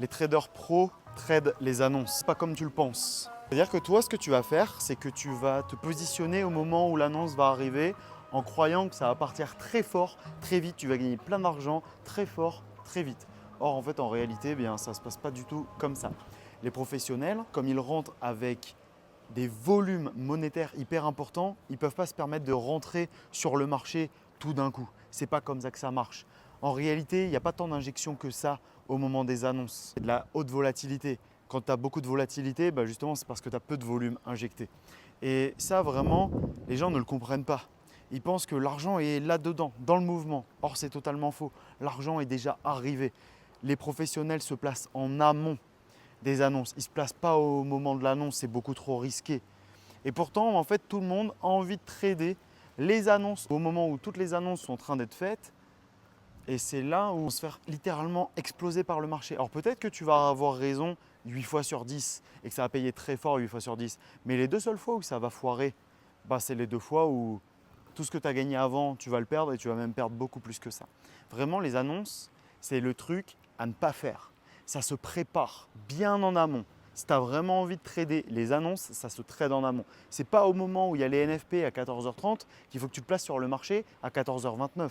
Les traders pros tradent les annonces, pas comme tu le penses. C'est-à-dire que toi, ce que tu vas faire, c'est que tu vas te positionner au moment où l'annonce va arriver en croyant que ça va partir très fort, très vite, tu vas gagner plein d'argent, très fort, très vite. Or, en fait, en réalité, ça ne se passe pas du tout comme ça. Les professionnels, comme ils rentrent avec des volumes monétaires hyper importants, ils ne peuvent pas se permettre de rentrer sur le marché tout d'un coup. Ce n'est pas comme ça que ça marche. En réalité, il n'y a pas tant d'injections que ça au moment des annonces. C'est de la haute volatilité. Quand tu as beaucoup de volatilité, justement, c'est parce que tu as peu de volume injecté. Et ça, vraiment, les gens ne le comprennent pas. Ils pensent que l'argent est là-dedans, dans le mouvement. Or, c'est totalement faux. L'argent est déjà arrivé. Les professionnels se placent en amont des annonces. Ils ne se placent pas au moment de l'annonce, c'est beaucoup trop risqué. Et pourtant, en fait, tout le monde a envie de trader les annonces au moment où toutes les annonces sont en train d'être faites. Et c'est là où on se fait littéralement exploser par le marché. Alors peut-être que tu vas avoir raison 8 fois sur 10 et que ça va payer très fort 8 fois sur 10. Mais les deux seules fois où ça va foirer, c'est les deux fois où tout ce que tu as gagné avant, tu vas le perdre et tu vas même perdre beaucoup plus que ça. Vraiment, les annonces, c'est le truc à ne pas faire. Ça se prépare bien en amont. Si tu as vraiment envie de trader les annonces, ça se trade en amont. Ce n'est pas au moment où il y a les NFP à 14h30 qu'il faut que tu te places sur le marché à 14h29.